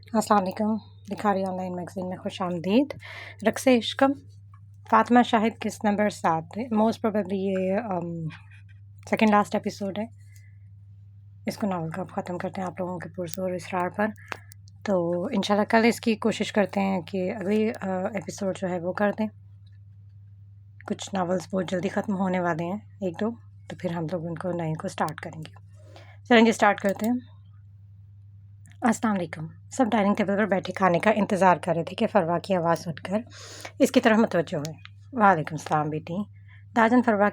अस्सलाम वालेकुम। Likhari online magazine में खुश आमदीद। रक़्स इश्क़ फ़ातिमा शाहिद किस्त नंबर 7 है। मोस्ट प्रोबेबली ये सेकंड लास्ट एपिसोड है। इसको नावल का ख़त्म करते हैं आप लोगों के पुरज़ोर इसरार पर। तो इंशाल्लाह कल इसकी कोशिश करते हैं कि अगली एपिसोड जो है वो कर दें। कुछ नावल्स बहुत जल्दी ख़त्म होने वाले हैं, 1-2, तो फिर हम लोग उनको नए को स्टार्ट करेंगे। चलेंगे स्टार्ट करते हैं। अस्सलाम वालेकुम। सब डाइनिंग टेबल पर बैठे खाने का इंतज़ार कर रहे थे कि फ़रवा की आवाज़ सुनकर इसकी तरफ मुतवज्जो हुए। वालेकुम सलाम बेटी। दाजन फ़रवा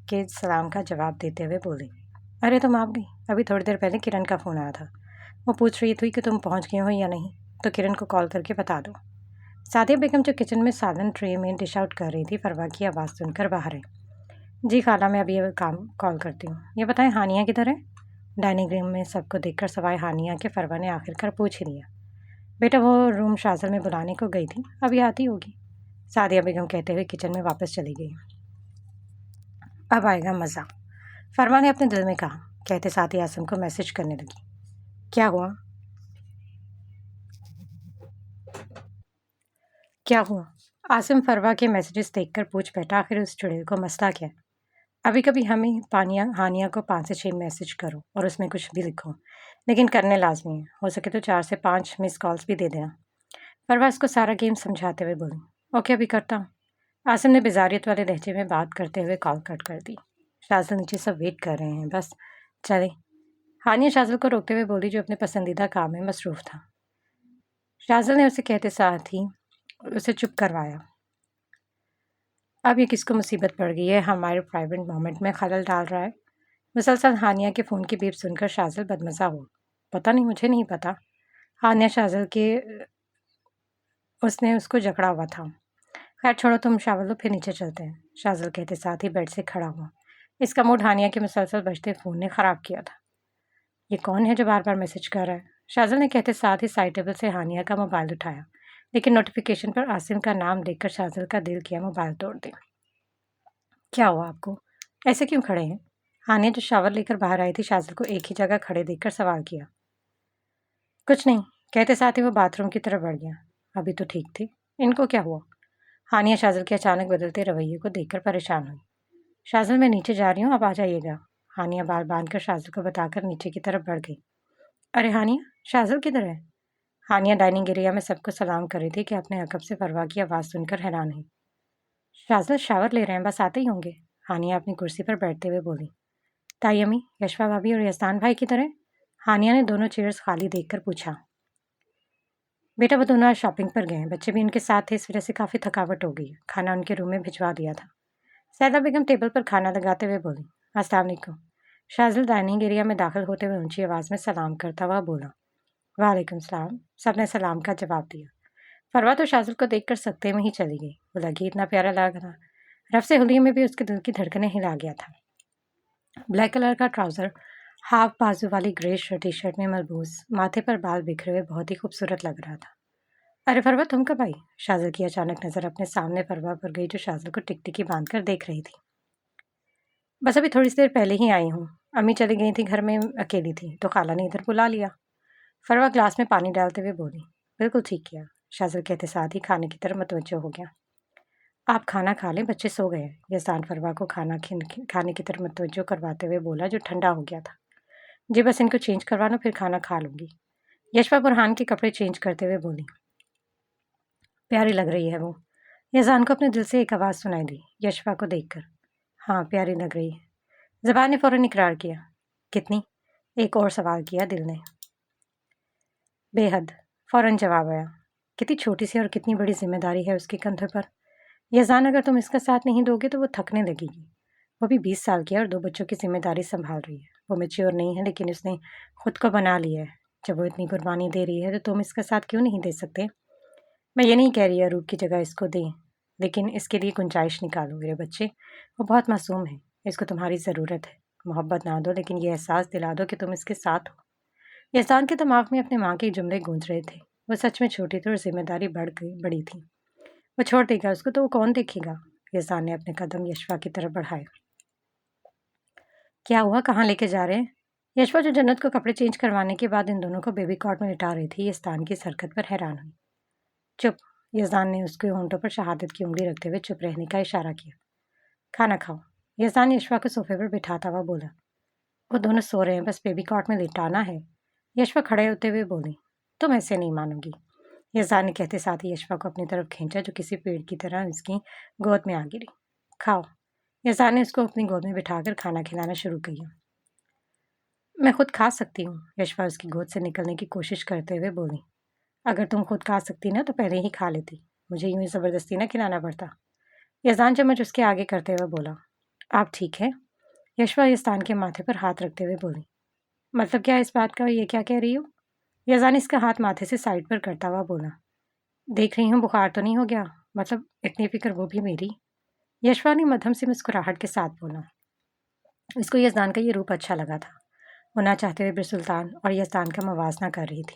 के सलाम का जवाब देते हुए बोली, अरे तुम आप गई? अभी थोड़ी देर पहले किरण का फ़ोन आया था। वो पूछ रही थी कि तुम पहुंच गए हो या नहीं, तो किरण को कॉल करके बता दो। सादिया बेगम जो किचन में सालन ट्रे में डिश आउट कर रही थी, फ़रवा की आवाज़ सुनकर बाहर आई। जी खाला, मैं अभी ये काम कॉल करती हूँ। ये बताएं हानिया किधर है? डाइनिंग रूम में सबको देखकर सवाए हानिया के फ़रवा ने आखिरकार पूछ ही लिया। बेटा वो रूम शाज़ल में बुलाने को गई थी, अभी आती होगी, सादिया बेगम कहते हुए किचन में वापस चली गई। अब आएगा मज़ा, फ़रवा ने अपने दिल में कहा, कहते साथ ही आसिम को मैसेज करने लगी। क्या हुआ? क्या हुआ? आसिम फ़रवा के मैसेजेस देखकर पूछ बैठा, आखिर उस चुड़ैल को मसला क्या है? अभी कभी हमें हानिया को 5 से 6 मैसेज करो और उसमें कुछ भी लिखो, लेकिन करने लाजमी है। हो सके तो 4 से 5 मिस कॉल्स भी दे देना। फ़रवा इसको सारा गेम समझाते हुए बोली। ओके, अभी करता हूँ। आसिम ने बेजारियत वाले लहजे में बात करते हुए कॉल कट कर दी। शाज़ल नीचे सब वेट कर रहे हैं, बस चले। हानिया शाज़ल को रोकते हुए बोली, जो अपने पसंदीदा काम में मसरूफ़ था। शाज़ल ने उसे कहते साथ ही उसे चुप करवाया। अब ये किसको मुसीबत पड़ गई है, हमारे प्राइवेट मोमेंट में खलल डाल रहा है। मुसलसल हानिया के फ़ोन की बीप सुनकर शाज़ल बदमज़ा हुआ। पता नहीं, मुझे नहीं पता। हानिया शाज़ल के उसने उसको जकड़ा हुआ था। खैर छोड़ो, तुम शावर लो, फिर नीचे चलते हैं, शाज़ल कहते साथ ही बेड से खड़ा हुआ। इसका मूड हानिया के मुसलसल बजते फ़ोन ने ख़राब किया था। ये कौन है जो बार बार मैसेज कर रहा है? शाज़ल ने कहते साथ ही साइड टेबल से हानिया का मोबाइल उठाया, लेकिन नोटिफिकेशन पर आसिम का नाम देखकर शाज़ल का दिल किया मोबाइल तोड़ दे। क्या हुआ आपको? ऐसे क्यों खड़े हैं? हानिया जो शावर लेकर बाहर आई थी, शाज़ल को एक ही जगह खड़े देखकर सवाल किया। कुछ नहीं, कहते साथ ही वो बाथरूम की तरफ बढ़ गया। अभी तो ठीक थे, इनको क्या हुआ? हानिया शाज़ल के अचानक बदलते रवैये को देखकर परेशान हुई। शाज़ल, मैं नीचे जा रही हूँ, अब आ जाइएगा, हानिया बाल बांधकर शाज़ल को बताकर नीचे की तरफ बढ़ गई। अरे हानिया, शाज़ल किधर है? हानिया डाइनिंग एरिया में सबको सलाम कर रही थी कि अपने अकब से फ़रवा की आवाज़ सुनकर हैरान हुई। शाज़ल शावर ले रहे हैं, बस आते ही होंगे, हानिया अपनी कुर्सी पर बैठते हुए बोली। ताई अम्मी, यशवा भाभी और यहसान भाई किधर हैं? हानिया ने दोनों चेयर्स खाली देखकर पूछा। बेटा वो दोनों आज शॉपिंग पर गए हैं, बच्चे भी उनके साथ थे, इस वजह से काफ़ी थकावट हो गई है, खाना उनके रूम में भिजवा दिया था। सैदा बेगम टेबल पर खाना लगाते हुए बोली। अस्सलाम वालेकुम। शाज़ल डाइनिंग एरिया में दाखिल होते हुए ऊंची आवाज़ में सलाम करता हुआ बोला। वालेकुम सलाम। सबने सलाम का जवाब दिया। फ़रवा तो शाज़ल को देखकर सकते में ही चली गई। वो लगी इतना प्यारा लग रहा, रफ से हुलिये में भी उसके दिल की धड़कनें हिला गया था। ब्लैक कलर का ट्राउज़र, हाफ बाजू वाली ग्रे टी शर्ट में मलबूस, माथे पर बाल बिखरे हुए बहुत ही खूबसूरत लग रहा था। अरे फ़रवा, तुम कब आई? शाज़ल की अचानक नज़र अपने सामने फ़रवा पर गई, जो शाज़ल को टिकटिकी बांध कर देख रही थी। बस अभी थोड़ी सी देर पहले ही आई हूँ, अम्मी चली गई थी, घर में अकेली थी, तो खाला ने इधर बुला लिया। फ़रवा ग्लास में पानी डालते हुए बोली। बिल्कुल ठीक किया, शाज़ल कहते साथ ही खाने की तरफ मुतवज्जो हो गया। आप खाना खा लें, बच्चे सो गए हैं, यहसान फ़रवा को खाने की तरफ मुतवज्जो करवाते हुए बोला, जो ठंडा हो गया था। जी बस इनको चेंज करवा लो, फिर खाना खा लूँगी, यशवा बुरहान के कपड़े चेंज करते हुए बोली। प्यारी लग रही है वो, यहसान को अपने दिल से एक आवाज़ सुनाई दी, यशवा को देखकर। हाँ, प्यारी लग रही है, ज़बान ने फ़ौरन इकरार किया। कितनी? एक और सवाल किया दिल ने। बेहद, फ़ौरन जवाब आया। कितनी छोटी सी और कितनी बड़ी जिम्मेदारी है उसके कंधे पर। यहसान, अगर तुम इसका साथ नहीं दोगे तो वो थकने लगेगी। वो भी 20 साल की है और 2 बच्चों की जिम्मेदारी संभाल रही है। वो मैच्योर नहीं है, लेकिन उसने खुद को बना लिया है। जब वो इतनी कुर्बानी दे रही है, तो तुम इसका साथ क्यों नहीं दे सकते? मैं ये नहीं कह रही अरूप की जगह इसको दें, लेकिन इसके लिए गुंजाइश निकालो मेरे बच्चे। वो बहुत मासूम है, इसको तुम्हारी ज़रूरत है। मोहब्बत ना दो, लेकिन ये एहसास दिला दो कि तुम इसके साथ हो। एहसान के दिमाग में अपने माँ के जुमले गूंज रहे थे। वो सच में छोटी थी और जिम्मेदारी बड़ी थी। वो छोड़ देगा उसको तो वो कौन देखेगा? एहसान ने अपने कदम यशवा की तरफ बढ़ाए। क्या हुआ, कहाँ लेके जा रहे हैं? यशवा जो जन्नत को कपड़े चेंज करवाने के बाद इन दोनों को बेबी कॉट में लिटा रही थी, यज़दान की इस हरकत पर हैरान हुई। चुप। यज़दान ने उसके होंठों पर शहादत की उंगली रखते हुए चुप रहने का इशारा किया। खाना खाओ। यज़दान यशवा को सोफे पर बिठाता हुआ बोला। वो दोनों सो रहे हैं, बस बेबी कॉट में लिटाना है। यशवा खड़े होते हुए बोली। तुम ऐसे नहीं मानोगी। यज़दान ने कहते साथ ही यशवा को अपनी तरफ खींचा, जो किसी पेड़ की तरह उसकी गोद में आ गिरी। खाओ। यज़दान ने उसको अपनी गोद में बिठाकर खाना खिलाना शुरू किया। मैं खुद खा सकती हूँ। यशवा उसकी गोद से निकलने की कोशिश करते हुए बोली। अगर तुम खुद खा सकती ना तो पहले ही खा लेती, मुझे यूं ही ज़बरदस्ती ना खिलाना पड़ता। यज़दान चम्मच उसके आगे करते हुए बोला। आप ठीक है? यशवा यज़दान के माथे पर हाथ रखते हुए बोली। मतलब क्या इस बात का, ये क्या कह रही हो? यज़दान इसका हाथ माथे से साइड पर करता हुआ बोला। देख रही हूँ बुखार तो नहीं हो गया, मतलब इतनी फिक्र वो भी मेरी। यशवा ने मध्यम से मुस्कुराहट के साथ बोला। इसको यज़दान का ये रूप अच्छा लगा था। वो ना चाहते हुए भी सुल्तान और यज़दान का मवाजना कर रही थी।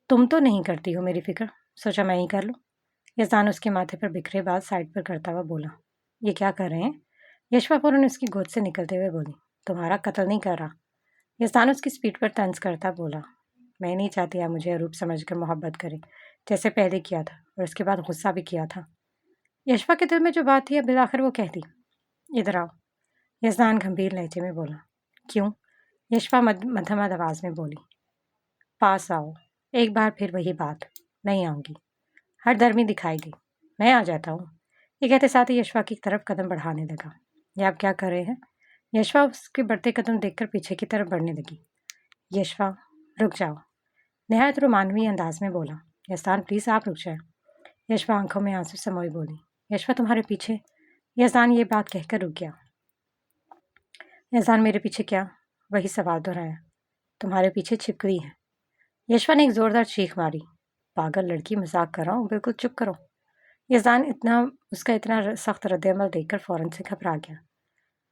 तुम तो नहीं करती हो मेरी फिक्र, सोचा मैं ही कर लूँ। यज़दान उसके माथे पर बिखरे बाल साइड पर करता हुआ बोला। ये क्या कर रहे हैं? यशवा फौरन उसकी गोद से निकलते हुए बोली। तुम्हारा कत्ल नहीं कर रहा। यज़दान उसकी स्पीड पर तंज करता बोला। मैं नहीं चाहती आप मुझे अरूप समझकर मोहब्बत करें, जैसे पहले किया था और उसके बाद गुस्सा भी किया था। यशवा के दिल में जो बात थी अब बिलाखिर वो कहती। इधर आओ। यज़दान गंभीर लहजे में बोला। क्यों? यशवा मध्यम आवाज में बोली। पास आओ। एक बार फिर वही बात। नहीं आऊंगी। हर दर्मी दिखाई दी। मैं आ जाता हूँ। ये कहते साथ ही यशवा की तरफ कदम बढ़ाने लगा। ये आप क्या कर रहे हैं? यशवा उसके बढ़ते कदम देखकर पीछे की तरफ बढ़ने लगी। यशवा रुक जाओ। नहायत रोमानवी अंदाज में बोला। यज़दान प्लीज़ आप रुक जाए। यशवा आंखों में आंसू समोए बोली। यशवा तुम्हारे पीछे। यज़दान ये बात कहकर रुक गया। यज़दान मेरे पीछे क्या? वही सवाल दोहराया। तुम्हारे पीछे छिपकली है। यशवा ने एक जोरदार चीख मारी। पागल लड़की, मजाक कर रहा हूँ, बिल्कुल चुप करो। यज़दान उसका इतना सख्त रद्दअमल देखकर फौरन से घबरा गया।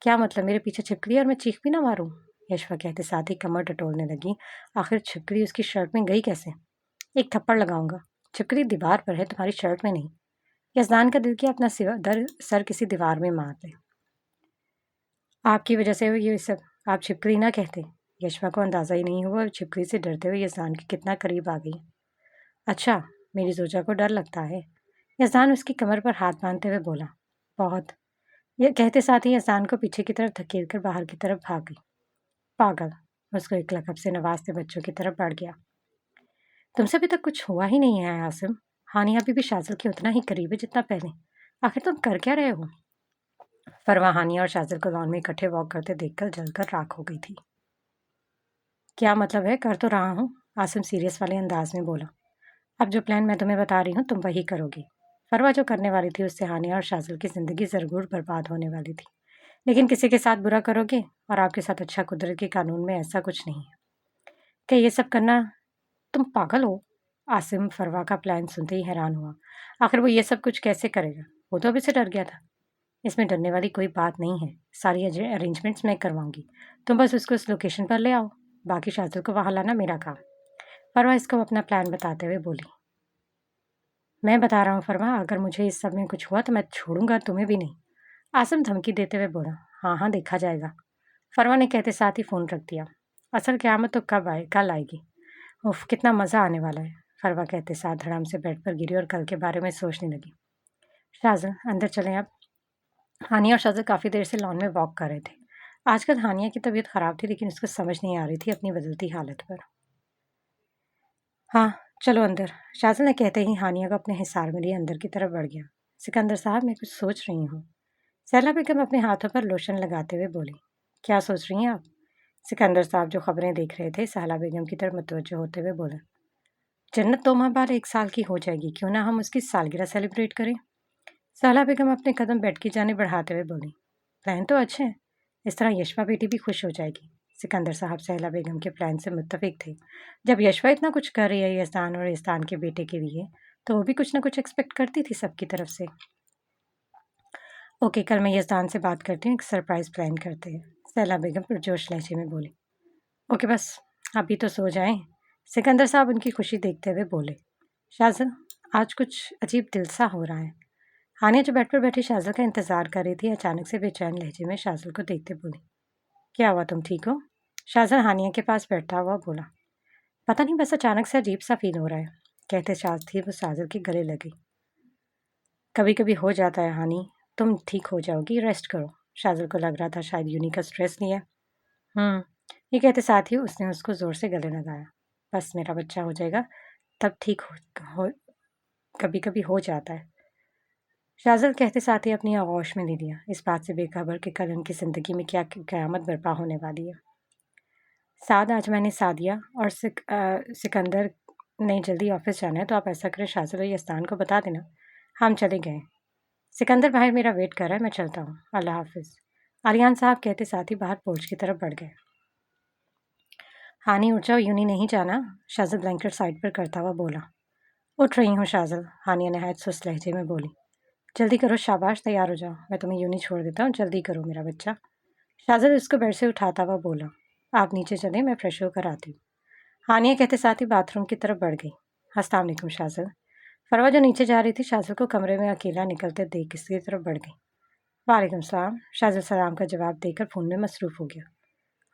क्या मतलब, मेरे पीछे छिपकली और मैं चीख भी ना मारूं? यशवा कहते साथ ही कमर टटोलने लगी। आखिर छिपकली उसकी शर्ट में गई कैसे? एक थप्पड़ लगाऊंगा। छिपकली दीवार पर है, तुम्हारी शर्ट में नहीं। यज़दान का दिल किया अपना सर किसी दीवार में मार ले। आपकी वजह से ये सब। आप छिपकली ना कहते। यशवा को अंदाजा ही नहीं हुआ छिपकली से डरते हुए यज़दान के कितना करीब आ गई। अच्छा, मेरी जोजा को डर लगता है। यज़दान उसकी कमर पर हाथ बांधते हुए बोला। बहुत। यह कहते साथ ही यज़दान को पीछे की तरफ धकेल कर बाहर की तरफ भाग गई। पागल। उसको एक लकब से नवाजते बच्चों की तरफ बढ़ गया। तुमसे अभी तक कुछ हुआ ही नहीं है आसिम। हानिया अभी भी शाज़िल के उतना ही करीब है जितना पहले। आखिर तुम कर क्या रहे हो? फरवा हानिया और शाज़िल को लॉन में इकट्ठे वॉक करते देखकर जलकर राख हो गई थी। क्या मतलब है? कर तो रहा हूँ। आसिम सीरियस वाले अंदाज में बोला। अब जो प्लान मैं तुम्हें बता रही हूँ तुम वही करोगी। फरवा जो करने वाली थी उससे हानिया और शाज़िल की ज़िंदगी ज़रूर बर्बाद होने वाली थी, लेकिन किसी के साथ बुरा करोगे और आपके साथ अच्छा, कुदरत के कानून में ऐसा कुछ नहीं है। क्या ये सब करना? तुम पागल हो? आसिम फरवा का प्लान सुनते ही हैरान हुआ। आखिर वो ये सब कुछ कैसे करेगा? वो तो अभी से डर गया था। इसमें डरने वाली कोई बात नहीं है, सारी अरेंजमेंट्स मैं करवाऊंगी। तुम बस उसको उस लोकेशन पर ले आओ, बाकी शाज़िल को वहाँ लाना मेरा काम। फरवा इसको अपना प्लान बताते हुए बोली। मैं बता रहा हूँ फरवा, अगर मुझे इस सब में कुछ हुआ तो मैं छोड़ूंगा तुम्हें भी नहीं। आसिम धमकी देते हुए बोला। हाँ हाँ, देखा जाएगा। फरवा ने कहते साथ ही फ़ोन रख दिया। असल क़यामत तो कल आएगी। उफ, कितना मज़ा आने वाला है। फरवा कहते साथ धड़ाम से बेड पर गिरी और कल के बारे में सोचने लगी। शाज़िल अंदर चलें अब। हानिया और शाज़िल काफ़ी देर से लॉन में वॉक कर रहे थे। आजकल हानिया की तबीयत ख़राब थी, लेकिन उसको समझ नहीं आ रही थी अपनी बदलती हालत पर। हाँ, चलो अंदर। शाज़िल ने कहते ही हानिया को अपने हिसार में लिए अंदर की तरफ बढ़ गया। सिकंदर साहब, मैं कुछ सोच रही हूँ। सहला बेगम अपने हाथों पर लोशन लगाते हुए बोली। क्या सोच रही हैं आप? सिकंदर साहब जो खबरें देख रहे थे सहला बेगम की तरफ मुतवज्जो होते हुए बोले। जन्नत 2 माह बाद 1 साल की हो जाएगी, क्यों ना हम उसकी सालगिरह सेलिब्रेट करें? सहला बेगम अपने कदम बेड की जाने बढ़ाते हुए बोली। प्लान तो अच्छे हैं, इस तरह यशवा बेटी भी खुश हो जाएगी। सिकंदर साहब सहला बेगम के प्लान से मुत्तफिक थे। जब यशवा इतना कुछ कर रही है यज़दान और यज़दान के बेटे के लिए, तो वो भी कुछ ना कुछ एक्सपेक्ट करती थी सबकी तरफ से। ओके, कल मैं यज़दान से बात करती हूँ, एक सरप्राइज़ प्लान करते हैं। सहला बेगम पुरजोश लहजे में बोली। ओके, बस अभी तो सो जाएं। सिकंदर साहब उनकी खुशी देखते हुए बोले। शाज़िल, आज कुछ अजीब दिल सा हो रहा है। हानिया जो बेड पर बैठी शाज़िल का इंतज़ार कर रही थी, अचानक से बेचैन लहजे में शाज़िल को देखते बोली। क्या हुआ, तुम ठीक हो? शाज़ल हानिया के पास बैठा हुआ बोला, पता नहीं बस अचानक से अजीब सा फील हो रहा है। कहते साथ ही वो शाज़ल के गले लगी। कभी कभी हो जाता है हानी, तुम ठीक हो जाओगी, रेस्ट करो। शाज़ल को लग रहा था शायद यूनी का स्ट्रेस नहीं है। हम्म ये कहते साथ ही उसने उसको ज़ोर से गले लगाया। बस मेरा बच्चा हो जाएगा तब ठीक हो कभी कभी हो जाता है। शाज़ल कहते साथ ही अपनी आगोश में ले लिया, इस बात से बेखबर कि कल उनकी ज़िंदगी में क्या क़यामत बर्पा होने वाली है। साद, आज मैंने सादिया और सिकंदर नहीं जल्दी ऑफिस जाना है, तो आप ऐसा करें शाज़ल और यस्तान को बता देना हम चले गए। सिकंदर बाहर मेरा वेट कर रहा है, मैं चलता हूँ, अल्लाह हाफिज़। आलियान साहब कहते साथ ही बाहर पोर्च की तरफ बढ़ गए। हानी उठ जाओ, यूनी नहीं जाना, शाज़ल ब्लैंकेट साइड पर करता हुआ बोला। उठ रही हूँ शाज़ल, हानिया नहायत सुस्त लहजे में बोली। जल्दी करो शाबाश, तैयार हो जाओ, मैं तुम्हें यूनी छोड़ देता हूँ, जल्दी करो मेरा बच्चा। शाज़ल उसको बेड से उठाता हुआ बोला, आप नीचे चले, मैं फ्रेश होकर आती हूँ। हानिया कहते साथ ही बाथरूम की तरफ बढ़ गई। अस्सलाम वालेकुम शाज़ल। फरवा जो नीचे जा रही थी शाज़ल को कमरे में अकेला निकलते देख इसकी तरफ बढ़ गई। वालेकुम सलाम। शाज़ल सलाम का जवाब देकर फ़ोन में मसरूफ़ हो गया।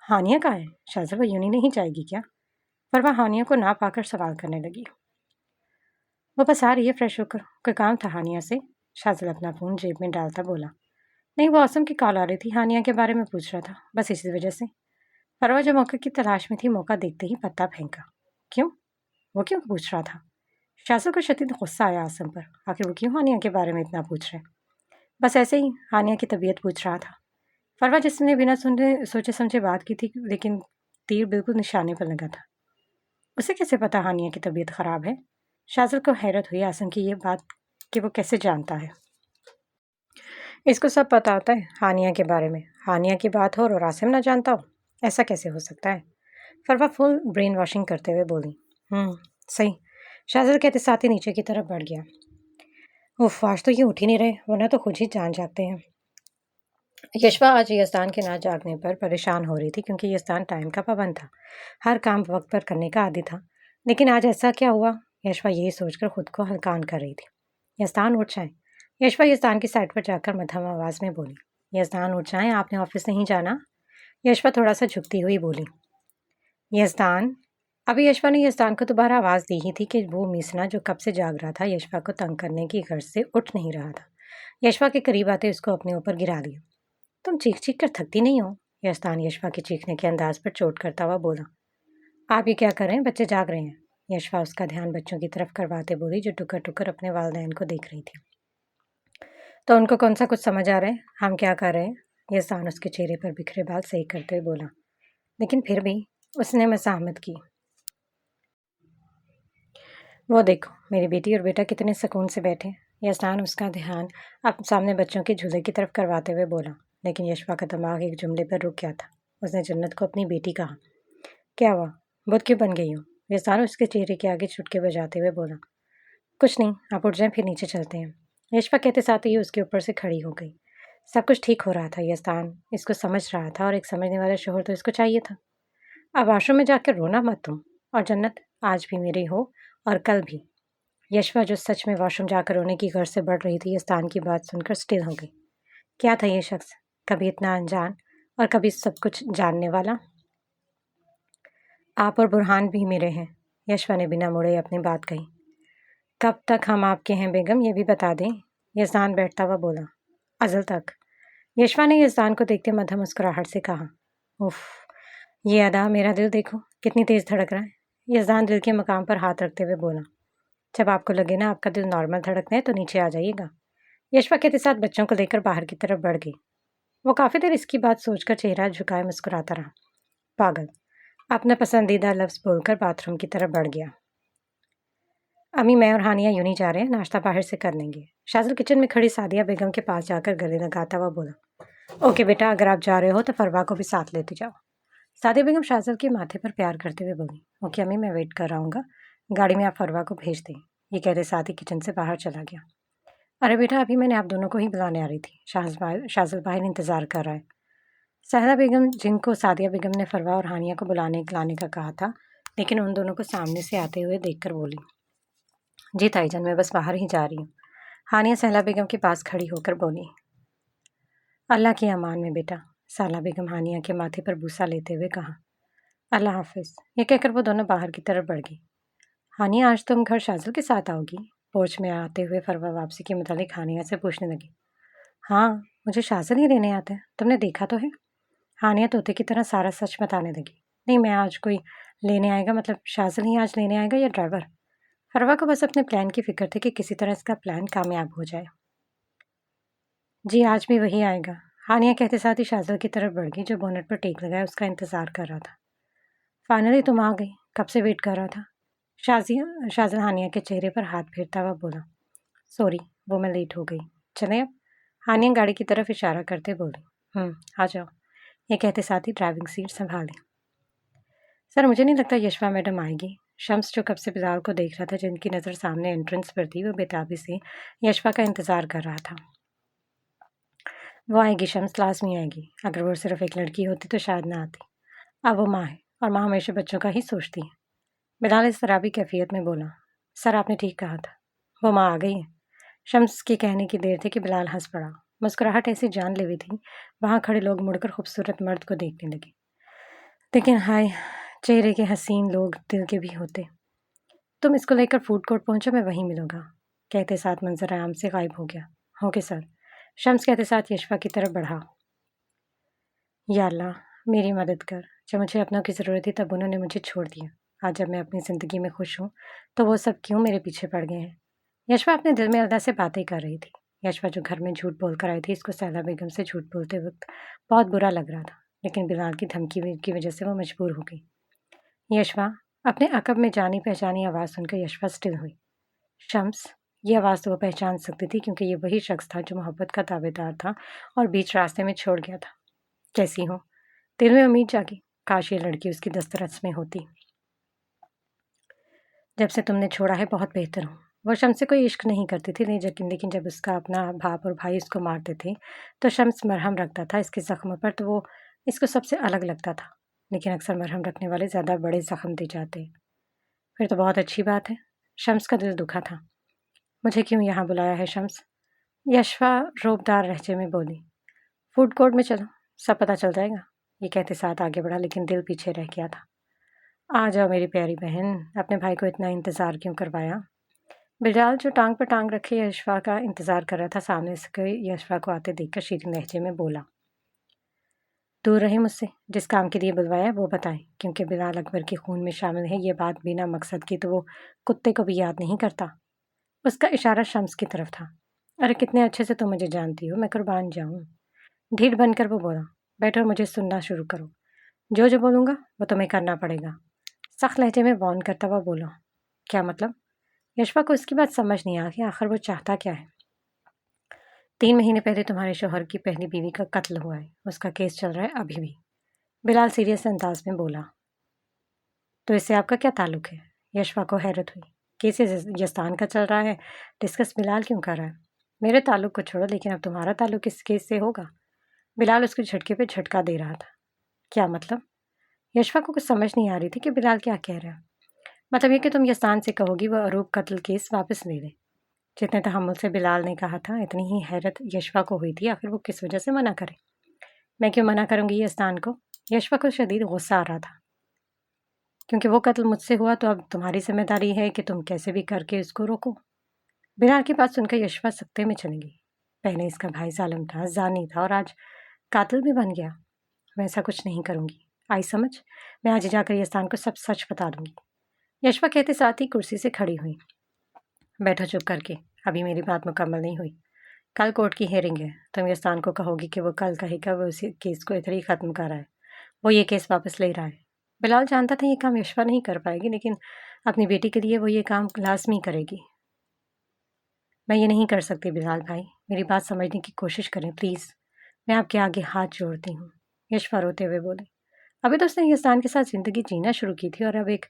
हानिया कहाँ है? शाज़ल वो यूनी नहीं जाएगी क्या? फरवा हानिया को ना पाकर सवाल करने लगी। वो बस आ रही है फ्रेश होकर, कोई काम था हानिया से? शाज़ल अपना फ़ोन जेब में डालता बोला। नहीं, वो आसम की कॉल आ रही थी, हानिया के बारे में पूछ रहा था, बस इसी वजह से। फरवा जो मौके की तलाश में थी, मौका देखते ही पत्ता फेंका। क्यों? वो क्यों पूछ रहा था? शाज़ल को शदीद गुस्सा आया आसम पर, आखिर वो क्यों हानिया के बारे में इतना पूछ रहे? बस ऐसे ही हानिया की तबीयत पूछ रहा था। फरवा जिसने बिना सुने सोचे समझे बात की थी, लेकिन तीर बिल्कुल निशाने पर लगा था। उसे कैसे पता हानिया की तबीयत ख़राब है? शाज़ल को हैरत हुई आसम की ये बात कि वो कैसे जानता है। इसको सब पता होता है हानिया के बारे में। हानिया की बात हो और आसिम ना जानता हो, ऐसा कैसे हो सकता है? फरवा फुल ब्रेन वॉशिंग करते हुए बोली। सही। शाज़ल कहते साथ ही नीचे की तरफ बढ़ गया। उफ, आज तो ये उठ ही नहीं रहे, वरना तो खुद ही जान जाते हैं। यशवा आज यस्तान के ना जागने पर परेशान हो रही थी, क्योंकि यस्तान टाइम का पाबंद था, हर काम वक्त पर करने का आदी था। लेकिन आज ऐसा क्या हुआ? यशवा यही सोचकर खुद को हल्कान कर रही थी। यस्तान उठ जाए। यशवा यस्तान की साइड पर जाकर मध्यम आवाज़ में बोली। यस्तान उठ जाए, आपने ऑफिस नहीं जाना? यशवा थोड़ा सा झुकती हुई बोली। यस्तान। अभी यशवा ने यस्तान को दोबारा आवाज़ दी ही थी कि वो मीसना जो कब से जाग रहा था यशवा को तंग करने की गर्ज से उठ नहीं रहा था। यशवा के करीब आते उसको अपने ऊपर गिरा लिया। तुम चीख चीख कर थकती नहीं हो? यस्तान यशवा के चीखने के अंदाज पर चोट करता हुआ बोला। आप ये क्या कर रहे हैं? बच्चे जाग रहे हैं। यशवा उसका ध्यान बच्चों की तरफ करवाते बोली, जो टुकर टुकर अपने वालदैन को देख रही थी। तो उनको कौन सा कुछ समझ आ रहा है? हम क्या कर रहे हैं? यस्तान उसके चेहरे पर बिखरे बाल सही करते हुए बोला। लेकिन फिर भी उसने मज़ाहमत की। वो देखो, मेरी बेटी और बेटा कितने सुकून से बैठे। यस्तान उसका ध्यान अब सामने बच्चों के झूले की तरफ करवाते हुए बोला। लेकिन यशवा का दिमाग एक जुमले पर रुक गया था। उसने जन्नत को अपनी बेटी कहा। क्या हुआ? बुद्ध क्यों बन गई हो? यस्तान उसके चेहरे के आगे चुटके बजाते हुए बोला। कुछ नहीं, आप उठ जाएं, फिर नीचे चलते हैं। यशवा कहते साथ ही उसके ऊपर से खड़ी हो गई। सब कुछ ठीक हो रहा था। यस्तान इसको समझ रहा था, और एक समझने वाला शोहर तो इसको चाहिए था। अब वाशरूम में जाकर रोना मत तुम। और जन्नत आज भी मेरी हो और कल भी। यशवा जो सच में वॉशरूम जाकर रोने की गर्ज से बढ़ रही थी, यस्तान की बात सुनकर स्टिल हो गई। क्या था ये शख्स? कभी इतना अनजान और कभी सब कुछ जानने वाला। आप और बुरहान भी मेरे हैं। यशवा ने बिना मुड़े अपनी बात कही। कब तक हम आपके हैं बेगम, ये भी बता दें। यज़ान बैठता हुआ बोला। अज़ल तक। यशवा ने यज़ान को देखते मध्यम मुस्कुराहट से कहा। उफ, ये अदा, मेरा दिल देखो कितनी तेज़ धड़क रहा है। यज़ान दिल के मकाम पर हाथ रखते हुए बोला। जब आपको लगे ना आपका दिल नॉर्मल धड़कना है तो नीचे आ जाइएगा। यशवा के साथ बच्चों को लेकर बाहर की तरफ बढ़ गई। वो काफ़ी देर इसकी बात सोचकर चेहरा झुकाए मुस्कुराता रहा। पागल। अपना पसंदीदा लफ्ज़ बोलकर बाथरूम की तरफ बढ़ गया। अम्मी, मैं और हानिया यूं ही जा रहे हैं, नाश्ता बाहर से कर लेंगे। शाज़ल किचन में खड़ी सादिया बेगम के पास जाकर गले लगाता हुआ बोला। ओके बेटा, अगर आप जा रहे हो तो फरवा को भी साथ लेते जाओ। सादिया बेगम शाज़ल के माथे पर प्यार करते हुए बोली। ओके अम्मी, मैं वेट कर रहा हूँ, गाड़ी में आप फरवा को भेज दें। ये कहते साथ ही किचन से बाहर चला गया। अरे बेटा, अभी मैंने आप दोनों को ही बुलाने आ रही थी। शाज़ल बाहर इंतज़ार कर रहा है। सहरा बेगम, जिनको सादिया बेगम ने फरवा और हानिया को बुलाने लाने का कहा था, लेकिन उन दोनों को सामने से आते हुए देखकर बोली। जी ताईजान, मैं बस बाहर ही जा रही हूँ। हानिया सहला बेगम के पास खड़ी होकर बोली। अल्लाह की अमान में बेटा। साला बेगम हानिया के माथे पर बूसा लेते हुए कहा। अल्लाह हाफिज़। ये कहकर वो दोनों बाहर की तरफ बढ़ गई। हानिया, आज तुम घर शाज़िल के साथ आओगी? पोर्च में आते हुए फरवा वापसी के मुतालिक हानिया से पूछने लगी। हाँ, मुझे शाज़िल ही लेने आते हैं, तुमने देखा तो है। हानिया तोते की तरह सारा सच बताने लगी। नहीं, मैं आज कोई लेने आएगा मतलब शाज़िल ही आज लेने आएगा या ड्राइवर? फरवा को बस अपने प्लान की फिक्र थी कि किसी तरह इसका प्लान कामयाब हो जाए। जी, आज भी वही आएगा। हानिया कहते साथ ही शाज़िल की तरफ बढ़ गई, जो बोनट पर टेक लगाए उसका इंतज़ार कर रहा था। फाइनली तुम आ गई, कब से वेट कर रहा था। शाज़िल हानिया के चेहरे पर हाथ फेरता हुआ बोला। सॉरी, वो मैं लेट हो गई। चले अब? हानिया गाड़ी की तरफ इशारा करते बोली। आ जाओ। ये कहते साथ ही ड्राइविंग सीट संभाली। सर, मुझे नहीं लगता यशवा मैडम आएगी। शम्स, जो कब से बिलाल को देख रहा था, जिनकी नज़र सामने एंट्रेंस पर थी, वो बेताबी से यशवा का इंतज़ार कर रहा था। वो आएगी शम्स, लाज़मी आएगी। अगर वो सिर्फ एक लड़की होती तो शायद ना आती। अब वो माँ है, और माँ हमेशा बच्चों का ही सोचती है। बिलाल इस शराबी कैफियत में बोला। सर, आपने ठीक कहा था, वो माँ आ गई है। शम्स के कहने की देर थी कि बिलाल हंस पड़ा। मुस्कुराहट ऐसी जानलेवा थी, वहाँ खड़े लोग मुड़कर खूबसूरत मर्द को देखने लगे। लेकिन हाय, चेहरे के हसीन लोग दिल के भी होते। तुम इसको लेकर फूड कोर्ट पहुंचो, मैं वहीं मिलूंगा। कहते साथ मंजर आराम से गायब हो गया। Okay sir. शम्स कहते साथ यशवा की तरफ बढ़ा। या अल्लाह, मेरी मदद कर। जब मुझे अपनों की ज़रूरत थी तब उन्होंने मुझे छोड़ दिया। आज जब मैं अपनी ज़िंदगी में खुश हूँ तो वो सब क्यों मेरे पीछे पड़ गए हैं। यशवा अपने दिल में अल्लाह से बातें कर रही थी। यशवा जो घर में झूठ बोल कर आई थी, इसको सैला बेगम से झूठ बोलते वक्त बहुत बुरा लग रहा था, लेकिन बिलाल की धमकी की वजह से वो मजबूर हो गई। यशवा, अपने अकब में जानी पहचानी आवाज़ सुनकर यशवा स्टिल हुई। शम्स, ये आवाज़ तो वो पहचान सकती थी, क्योंकि ये वही शख्स था जो मोहब्बत का दावेदार था और बीच रास्ते में छोड़ गया था। कैसी हो? दिल में उम्मीद जागी, काश ये लड़की उसकी दस्तरस में होती। जब से तुमने छोड़ा है बहुत बेहतर हूँ। वो शम्स से कोई इश्क नहीं करती थी, लेकिन जब उसका अपना बाप और भाई उसको मारते थे तो शम्स मरहम रखता था इसके ज़ख्मों पर, तो वो इसको सबसे अलग लगता था। लेकिन अक्सर मरहम रखने वाले ज़्यादा बड़े ज़ख्म दे जाते। फिर तो बहुत अच्छी बात है। शम्स का दिल दुखा था। मुझे क्यों यहाँ बुलाया है शम्स? यशवा रोबदार लहजे में बोली। फूड कोर्ट में चलो, सब पता चल जाएगा। ये कहते साथ आगे बढ़ा, लेकिन दिल पीछे रह गया था। आ जाओ मेरी प्यारी बहन, अपने भाई को इतना इंतज़ार क्यों करवाया? बिलाल, जो टांग पर टांग रखे यशवा का इंतज़ार कर रहा था, सामने से यशवा को आते देखकर शीतल लहजे में बोला। दूर रहे मुझसे, जिस काम के लिए बुलवाया वो बताएं, क्योंकि बिलाल अकबर के खून में शामिल है। ये बात बिना मकसद की तो वो कुत्ते को भी याद नहीं करता। उसका इशारा शम्स की तरफ था। अरे कितने अच्छे से तुम मुझे जानती हो, मैं कुर्बान जाऊं। ढीठ बनकर वो बोला। बैठो और मुझे सुनना शुरू करो। जो जो बोलूँगा वो तुम्हें करना पड़ेगा। सख्त लहजे में वार्न करता हुआ बोला। क्या मतलब? यशवा को इसकी बात समझ नहीं आ कि आखिर वो चाहता क्या है। 3 महीने पहले तुम्हारे शौहर की पहली बीवी का कत्ल हुआ है, उसका केस चल रहा है अभी भी। बिलाल सीरियस अंदाज में बोला। तो इससे आपका क्या ताल्लुक है? यशवा को हैरत हुई। केस यस्तान का चल रहा है, डिस्कस बिलाल क्यों कर रहा है? मेरे ताल्लुक को छोड़ो, लेकिन अब तुम्हारा ताल्लुक इस केस से होगा। बिलाल उसके झटके पे झटका दे रहा था। क्या मतलब? यशवा को कुछ समझ नहीं आ रही थी कि बिलाल क्या कह रहा है। मतलब ये कि तुम यस्तान से कहोगी वो अरूप कत्ल केस वापस ले ले। जितने तहम्मुल से बिलाल ने कहा था, इतनी ही हैरत यशवा को हुई थी, आखिर वो किस वजह से मना करे। मैं क्यों मना करूंगी यस्तान को? यशवा को शदीद गुस्सा आ रहा था, क्योंकि वो कत्ल मुझसे हुआ तो अब तुम्हारी जिम्मेदारी है कि तुम कैसे भी करके उसको रोको। बिलाल की बात सुनकर यशवा सख्ते में चली गई। पहले इसका भाई जालिम था, जानी था, और आज कातिल भी बन गया। मैं ऐसा कुछ नहीं करूंगी। आई समझ? मैं आज जाकर यस्तान को सब सच बता दूंगी। यशवा कहते साथ ही कुर्सी से खड़ी हुई। बैठो चुप करके, अभी मेरी बात मुकम्मल नहीं हुई। कल कोर्ट की हियरिंग है। तुम यस्तान को कहोगी कि वो कल कहेगा वो उसी केस को इधर ही ख़त्म कर रहा है, वो ये केस वापस ले रहा है। बिलाल जानता था ये काम यशवा नहीं कर पाएगी, लेकिन अपनी बेटी के लिए वो ये काम लाजमी करेगी। मैं ये नहीं कर सकती बिलाल भाई, मेरी बात समझने की कोशिश करें प्लीज़। मैं आपके आगे हाथ जोड़ती हूँ। यशवा रोते हुए बोले। अभी तो उसने यस्तान के साथ ज़िंदगी जीना शुरू की थी, और अब एक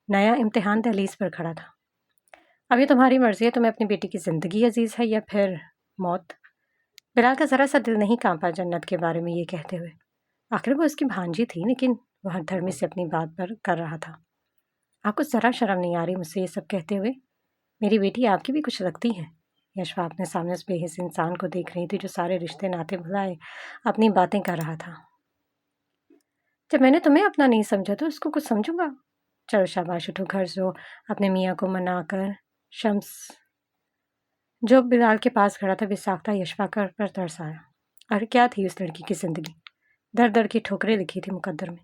नया इम्तिहान दहलीज पर खड़ा था। अब ये तुम्हारी मर्जी है, तुम्हें अपनी बेटी की ज़िंदगी अजीज़ है या फिर मौत। बिलाल का ज़रा सा दिल नहीं कांपा जन्नत के बारे में ये कहते हुए। आखिर वो उसकी भांजी थी, लेकिन वह हरधर्मी से अपनी बात पर कर रहा था। आपको ज़रा शर्म नहीं आ रही मुझसे ये सब कहते हुए? मेरी बेटी आपकी भी कुछ लगती है। यशवा अपने सामने उस बेहिस इंसान को देख रही थी, जो सारे रिश्ते नाते भुलाए अपनी बातें कर रहा था। जब मैंने तुम्हें अपना नहीं समझा तो उसको कुछ समझूंगा। चलो शाबाश, उठो घर सो। अपने मियाँ को मनाकर शम्स जो बिलाल के पास खड़ा था बेसाख्ता यशफाकर पर तरस आया। अरे क्या थी उस लड़की की जिंदगी, दर दर की ठोकरें लिखी थी मुकद्दर में।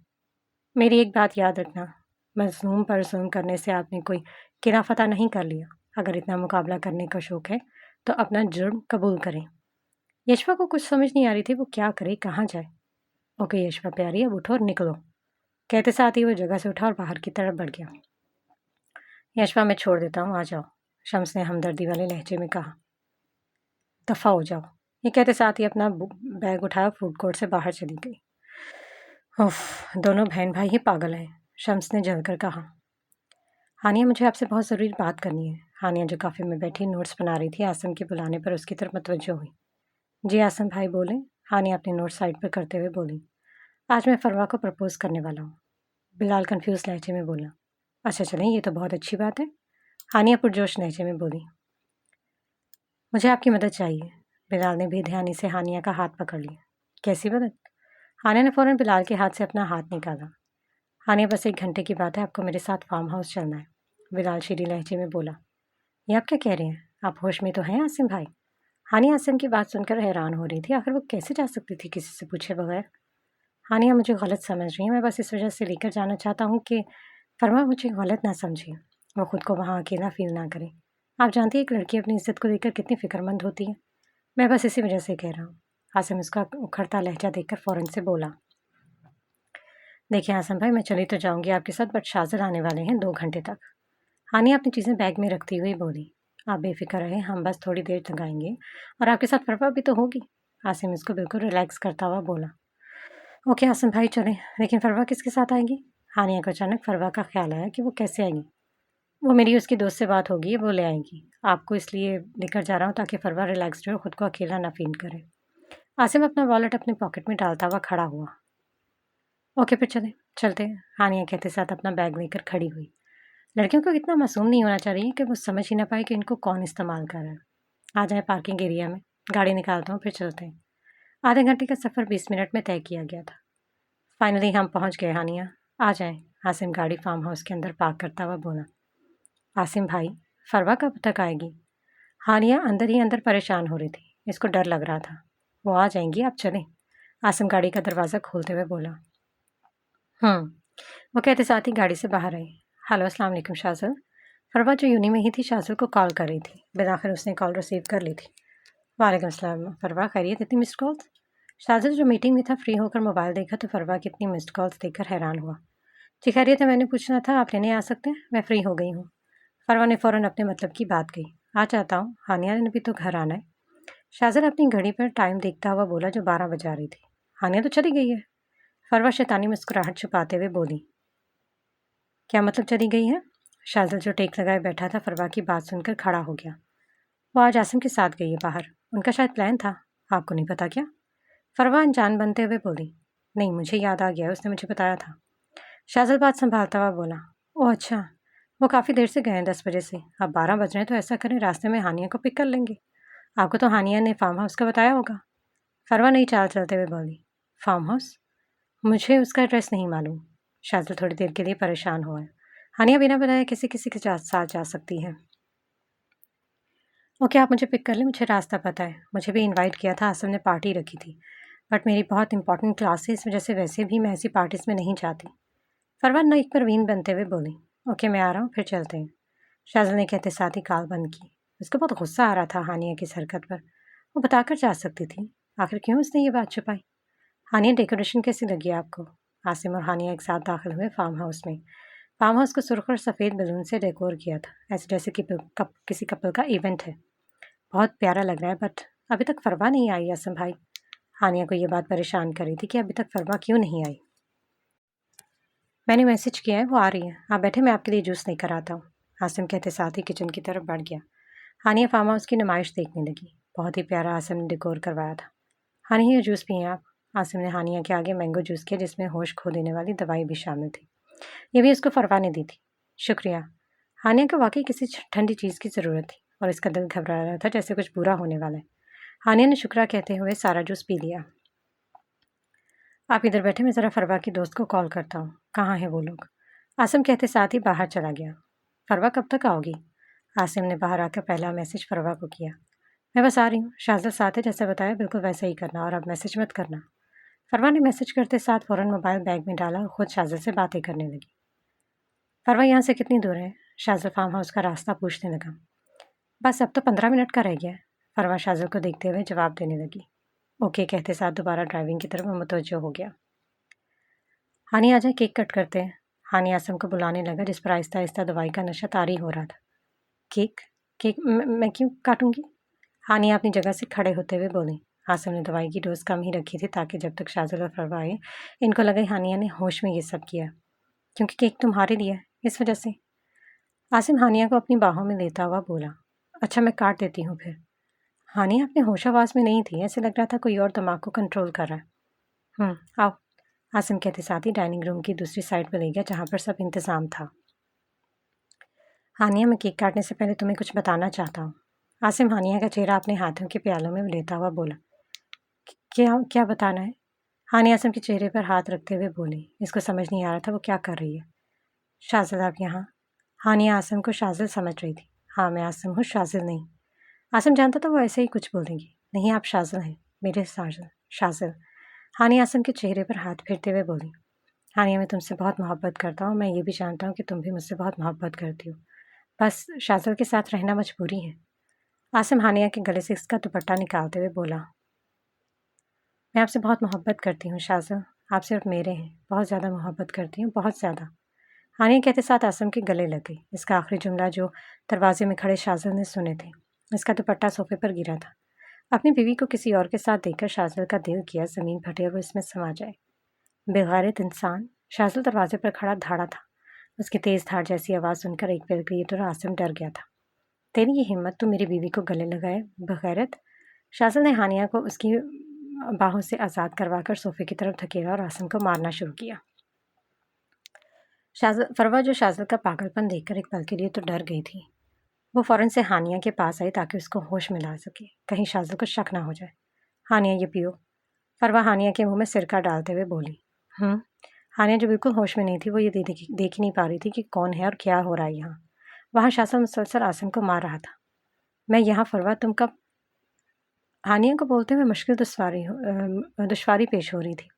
मेरी एक बात याद रखना, मजलूम पर जुल्म करने से आपने कोई किरा फतह नहीं कर लिया। अगर इतना मुकाबला करने का शौक है तो अपना जुर्म कबूल करें। यशफा को कुछ समझ नहीं आ रही थी वो क्या करे, कहाँ जाए। ओके यशफा प्यारी, अब उठो और निकलो। कहते साथ ही वो जगह से उठा और बाहर की तरफ बढ़ गया। यशफा मैं छोड़ देता हूँ, आ जाओ, शम्स ने हमदर्दी वाले लहजे में कहा। दफा हो जाओ, ये कहते साथ ही अपना बैग उठाया, फूड कोर्ट से बाहर चली गई। उफ, दोनों बहन भाई ही पागल हैं, शम्स ने जलकर कहा। हानिया मुझे आपसे बहुत ज़रूरी बात करनी है। हानिया जो काफ़े में बैठी नोट्स बना रही थी, आसम के बुलाने पर उसकी तरफ मुतवज्जो हुई। जी आसम भाई बोले। हानिया अपनी नोट साइड पर करते हुए बोली। आज मैं फरवा को प्रपोज करने वाला हूँ। बिलाल कंफ्यूज लहजे में बोला। अच्छा चलें, ये तो बहुत अच्छी बात है। हानिया पुरजोश लहजे में बोली। मुझे आपकी मदद चाहिए। बिलाल ने बेध्यानी से हानिया का हाथ पकड़ लिया। कैसी मदद? हानिया ने फ़ौरन बिलाल के हाथ से अपना हाथ निकाला। हानिया बस 1 घंटे की बात है, आपको मेरे साथ फार्म हाउस चलना है। बिलाल शीरी लहजे में बोला। ये आप क्या कह रहे हैं? आप होश में तो हैं आसिम भाई? हानिया आसिम की बात सुनकर हैरान हो रही थी। आखिर वो कैसे जा सकती थी किसी से पूछे बगैर? हानिया मुझे गलत समझ रही है, मैं बस इस वजह से लेकर जाना चाहता हूँ कि फरमा मुझे गलत ना समझे, वो खुद को वहाँ अकेला फील ना करे। आप जानती हैं एक लड़की अपनी इज्जत को लेकर कितनी फिक्रमंद होती है। मैं बस इसी वजह से कह रहा हूँ। आसिम उसका उखड़ता लहजा देखकर फ़ौरन से बोला। देखिए आसिम भाई, मैं चली तो जाऊँगी आपके साथ, बट शाज़िल आने वाले हैं 2 घंटे तक। हानिया अपनी चीज़ें बैग में रखती हुई बोली। आप बेफिक्र रहें, हम बस थोड़ी देर लगाएंगे और आपके साथ फरवा भी तो होगी। आसिम इसको बिल्कुल रिलैक्स करता हुआ बोला। ओके आसिम भाई चलें, लेकिन फरवा किसके साथ आएगी? हानिया को अचानक फरवा का ख्याल आया कि वो कैसे आएगी। वो मेरी उसकी दोस्त से बात होगी, वो ले आएंगी। आपको इसलिए लेकर जा रहा हूँ ताकि फरवा रिलैक्स हो, खुद को अकेला ना फील करे। आसिम अपना वॉलेट अपने पॉकेट में डालता हुआ खड़ा हुआ। ओके फिर चलते हैं, हानिया कहते साथ अपना बैग लेकर खड़ी हुई। लड़कियों को इतना मासूम नहीं होना चाहिए कि वो समझ ही ना पाए कि इनको कौन इस्तेमाल कर रहा है। आ जाए पार्किंग एरिया में, गाड़ी निकालता हूँ फिर चलते हैं। आधे घंटे का सफ़र 20 मिनट में तय किया गया था। फाइनली हम पहुँच गए हानिया, आ जाएं। आसिम गाड़ी फार्म हाउस के अंदर पार्क करता हुआ बोला। आसिम भाई, फरवा कब तक आएगी? हानिया अंदर ही अंदर परेशान हो रही थी, इसको डर लग रहा था। वो आ जाएंगी, आप चलें। आसिम गाड़ी का दरवाज़ा खोलते हुए बोला। वो कहते साथ ही गाड़ी से बाहर आई। हेलो अस्सलाम वालेकुम शाज़िल। फरवा जो यूनी में ही थी शाज़िल को कॉल कर रही थी। बिलाखिर उसने कॉल रिसीव कर ली थी। वालेकुम सलाम। फरवा खैरियत? इतनी मिस्ड कॉल्स? शाज़िल जो मीटिंग में था फ्री होकर मोबाइल देखा तो फरवा की इतनी मिस्ड कॉल्स देखकर हैरान हुआ। जी खैरियत है, मैंने पूछना था आप लेने आ सकते हैं, मैं फ्री हो गई हूँ। फरवा ने फ़ौरन अपने मतलब की बात कही। आ जाता हूँ, हानिया ने भी तो घर आना है। शाज़िल अपनी घड़ी पर टाइम देखता हुआ बोला जो 12 बजा रही थी। हानिया तो चली गई है। फरवा शैतानी मुस्कुराहट छुपाते हुए बोली। क्या मतलब चली गई है? शाज़िल जो टेक लगाए बैठा था फरवा की बात सुनकर खड़ा हो गया। वो आज आसिम के साथ गई है बाहर, उनका शायद प्लान था। आपको नहीं पता क्या? फरवा अनजान बनते हुए बोली। नहीं, मुझे याद आ गया, उसने मुझे बताया था। शाज़िल बात संभालता हुआ बोला। ओह अच्छा, वो काफ़ी देर से गए हैं, 10 बजे से। अब 12 बज रहे हैं तो ऐसा करें रास्ते में हानिया को पिक कर लेंगे। आपको तो हानिया ने फार्म हाउस का बताया होगा। फरवा नई चाल चलते हुए बोली। Farm house? मुझे उसका एड्रेस नहीं मालूम। शाज़िल थोड़ी देर के लिए परेशान हुआ है। हानिया बिना बताए किसी किसी के साथ जा सकती है। ओके आप मुझे पिक कर लें, मुझे रास्ता पता है। मुझे भी इनवाइट किया था, आसिम ने पार्टी रखी थी, बट मेरी बहुत इंपॉर्टेंट क्लास है, इस वजह से वैसे भी मैं ऐसी पार्टीज़ में नहीं जाती। फरवान एक परवीन बनते हुए बोली। ओके मैं आ रहा हूँ, फिर चलते हैं। शाज़िल ने कहते साथ ही कॉल बंद की। उसको बहुत गुस्सा आ रहा था हानिया की इस हरकत पर। वो बताकर जा सकती थी, आखिर क्यों उसने ये बात छुपाई। हानिया डेकोरेशन कैसी लगी आपको? आसिम और हानिया एक साथ दाखिल हुए फार्म हाउस में। फार्म हाउस को सुर्ख और सफ़ेद बैलून से डेकोर किया था, ऐसे जैसे कि किसी कपल का इवेंट है। बहुत प्यारा लग रहा है, बट अभी तक फरवा नहीं आई आसिम भाई। हानिया को ये बात परेशान कर रही थी कि अभी तक फरवा क्यों नहीं आई। मैंने मैसेज किया है, वो आ रही है। आप बैठे, मैं आपके लिए जूस लेकर आता हूँ। आसिम कहते साथ ही किचन की तरफ बढ़ गया। हानिया फार्म हाउस की नुमाइश देखने लगी। बहुत ही प्यारा आसिम ने डेकोर करवाया था। हानिया ये जूस पिए आप। आसिम ने हानिया के आगे मैंगो जूस किया जिसमें होश खो देने वाली दवाई भी शामिल थी। ये भी उसको फरवा ने दी थी। शुक्रिया। हानिया को वाकई किसी ठंडी चीज़ की ज़रूरत थी और इसका दिल घबरा रहा था जैसे कुछ बुरा होने वाला है। हानिया ने शुक्रिया कहते हुए सारा जूस पी लिया। आप इधर बैठे, मैं ज़रा फरवा की दोस्त को कॉल करता हूँ। कहाँ है वो लोग? आसिम कहते साथ ही बाहर चला गया। फरवा कब तक आओगी? आसिम ने बाहर आकर पहला मैसेज फरवा को किया। मैं बस आ रही हूँ, शाज़िल साथ है, जैसा बताया बिल्कुल वैसे ही करना और अब मैसेज मत करना। फरवा ने मैसेज करते साथ फ़ौरन मोबाइल बैग में डाला और खुद शाज़िल से बातें करने लगी। फरवा यहाँ से कितनी दूर है? शाज़िल फार्म हाउस का रास्ता पूछने लगा। बस अब तो 15 मिनट का रह गया है। फरवा शाज़िल को देखते हुए जवाब देने लगी। ओके कहते साथ दोबारा ड्राइविंग की तरफ मुतवज्जो हो गया। हानि आ जाए, केक कट करते हैं। हानि आसिम को बुलाने लगा, जिस पर आहिस्ता आहिस्ता दवाई का नशा तारी हो रहा था। केक? केक मैं क्यों काटूंगी? हानि अपनी जगह से खड़े होते हुए बोली। आसिम ने दवाई की डोज कम ही रखी थी ताकि जब तक शाज़िल और फरवा आए इनको लगे हानिया ने होश में ये सब किया, क्योंकि केक तुम्हारे लिए है, इस वजह से। आसिम हानिया को अपनी बाहों में लेता हुआ बोला। अच्छा, मैं काट देती हूँ फिर। हानिया अपने होशावास में नहीं थी, ऐसे लग रहा था कोई और दिमाग को कंट्रोल कर रहा है। आओ, आसिम कहते साथ ही डाइनिंग रूम की दूसरी साइड पर ले गया जहाँ पर सब इंतज़ाम था। हानिया, मैं केक काटने से पहले तुम्हें कुछ बताना चाहता हूँ। आसिम हानिया का चेहरा अपने हाथों के प्यालों में लेता हुआ बोला। क्या क्या बताना है? हानिया आसिम के चेहरे पर हाथ रखते हुए बोली। इसको समझ नहीं आ रहा था वो क्या कर रही है। शाज़िल, आप यहाँ? हानिया आसिम को शाज़िल समझ रही थी। हाँ, मैं आसिम हूँ, शाज़िल नहीं। आसिम जानता था वो ऐसे ही कुछ बोल देंगी। नहीं, आप शाज़िल हैं, मेरे शाज़िल। शाज़िल। हानिया आसिम के चेहरे पर हाथ फेरते हुए बोली। हानिया, मैं तुमसे बहुत मोहब्बत करता हूँ, मैं ये भी जानता हूँ कि तुम भी मुझसे बहुत मोहब्बत करती हो। बस शाज़िल के साथ रहना मजबूरी है। आसिम हानिया के गले से इसका दुपट्टा निकालते हुए बोला। मैं आपसे बहुत मोहब्बत करती हूँ शाज़िल, आप सिर्फ मेरे हैं, बहुत ज़्यादा मोहब्बत करती हूँ, बहुत ज़्यादा। हानिया कहते साथ आसिम के गले लग गई। इसका आखिरी जुमला जो दरवाजे में खड़े शाज़िल ने सुने थे। इसका दुपट्टा सोफे पर गिरा था। अपनी बीवी को किसी और के साथ देखकर शाज़िल का दिल किया ज़मीन फटे और वो इसमें समा जाए। बेगैरत इंसान। शाज़िल दरवाजे पर खड़ा धाड़ा था। उसकी तेज़ धार जैसी आवाज़ सुनकर एक पल के लिए तो आसिम डर गया था। तेरी ये हिम्मत, तू मेरी बीवी को गले लगाए, बगैरत। शाज़िल ने हानिया को उसकी बाहों से आज़ाद करवाकर सोफे की तरफ धकेला और आसिम को मारना शुरू किया। फरवा, जो शाज़िल का पागलपन देखकर एक पल के लिए तो डर गई थी, वो फ़ौरन से हानिया के पास आई ताकि उसको होश में ला सके, कहीं शाज़िल को शक ना हो जाए। हानिया, ये पियो। फरवा हानिया के मुंह में सिरका डालते हुए बोली। हानिया, जो बिल्कुल होश में नहीं थी, वो ये देख ही नहीं पा रही थी कि कौन है और क्या हो रहा है यहाँ। वहाँ शाज़िल मुसलसल आसिम को मार रहा था। मैं यहाँ फरवा, तुम कब? हानिया को बोलते हुए मुश्किल दुश्वारी पेश हो रही थी।